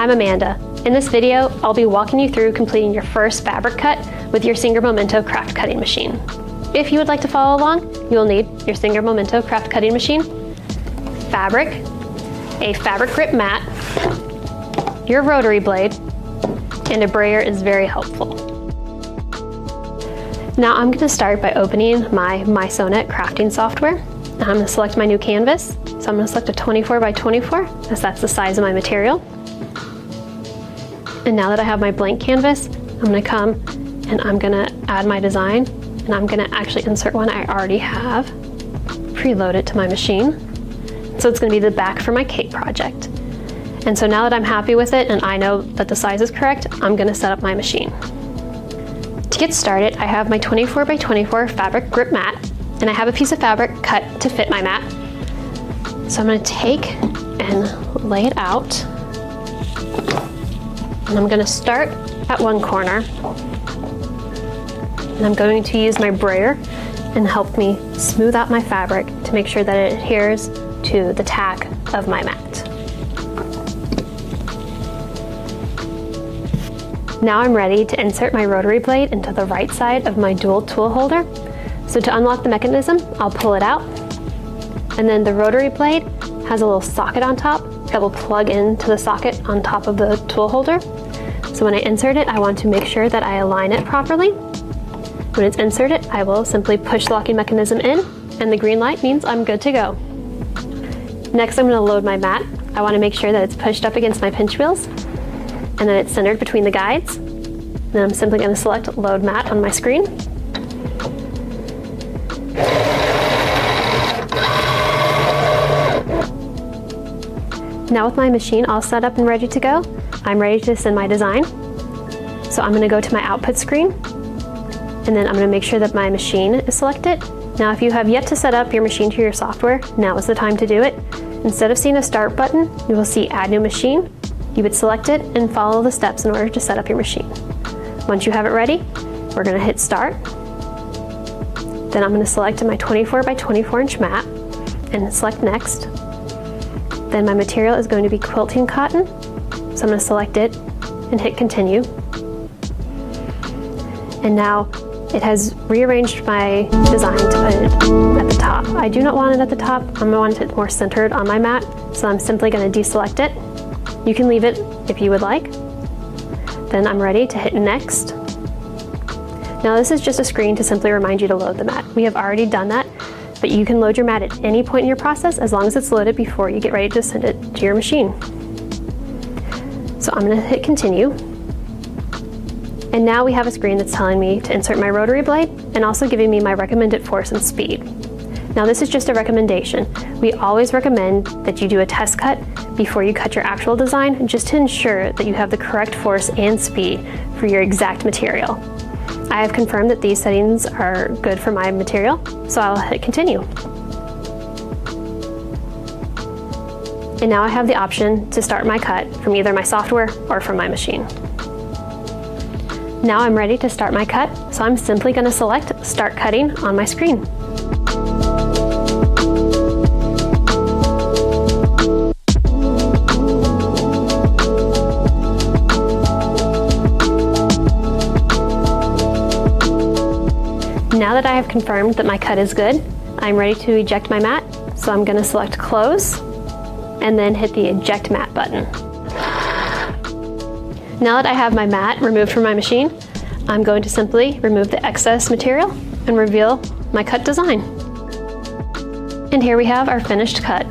I'm Amanda. In this video, I'll be walking you through completing your first fabric cut with your Singer MOMENTO craft cutting machine. If you would like to follow along, you will need your Singer MOMENTO craft cutting machine, fabric, a fabric grip mat, your rotary blade, and a brayer is very helpful. Now I'm going to start by opening my MySewnet crafting software. And I'm going to select my new canvas. So I'm going to select a 24 by 24, as that's the size of my material. And now that I have my blank canvas, I'm going to come and I'm going to add my design, and I'm going to actually insert one I already have preloaded to my machine. So it's going to be the back for my cake project. And so now that I'm happy with it and I know that the size is correct, I'm going to set up my machine. To get started, I have my 24 by 24 fabric grip mat, and I have a piece of fabric cut to fit my mat. So I'm going to take and lay it out. And I'm going to start at one corner. And I'm going to use my brayer and help me smooth out my fabric to make sure that it adheres to the tack of my mat. Now I'm ready to insert my rotary blade into the right side of my dual tool holder. So to unlock the mechanism, I'll pull it out. And then the rotary blade has a little socket on top that will plug into the socket on top of the tool holder. So when I insert it, I want to make sure that I align it properly. When it's inserted, I will simply push the locking mechanism in, and the green light means I'm good to go. Next, I'm going to load my mat. I want to make sure that it's pushed up against my pinch wheels, and then it's centered between the guides. Then I'm simply going to select Load Mat on my screen. Now with my machine all set up and ready to go, I'm ready to send my design. So I'm going to go to my output screen, and then I'm going to make sure that my machine is selected. Now if you have yet to set up your machine to your software, now is the time to do it. Instead of seeing a start button, you will see Add New Machine. You would select it and follow the steps in order to set up your machine. Once you have it ready, we're going to hit Start. Then I'm going to select my 24 by 24 inch mat and select Next. Then my material is going to be quilting cotton, so I'm going to select it and hit Continue. And now it has rearranged my design to put it at the top. I do not want it at the top. I'm going to want it more centered on my mat, so I'm simply going to deselect it. You can leave it if you would like. Then I'm ready to hit Next. Now this is just a screen to simply remind you to load the mat. We have already done that, but you can load your mat at any point in your process as long as it's loaded before you get ready to send it to your machine. So I'm going to hit Continue. And now we have a screen that's telling me to insert my rotary blade and also giving me my recommended force and speed. Now this is just a recommendation. We always recommend that you do a test cut before you cut your actual design, just to ensure that you have the correct force and speed for your exact material. I have confirmed that these settings are good for my material, so I'll hit Continue. And now I have the option to start my cut from either my software or from my machine. Now I'm ready to start my cut, so I'm simply going to select Start Cutting on my screen. Now that I have confirmed that my cut is good, I'm ready to eject my mat, so I'm going to select Close and then hit the Eject Mat button. Now that I have my mat removed from my machine, I'm going to simply remove the excess material and reveal my cut design. And here we have our finished cut.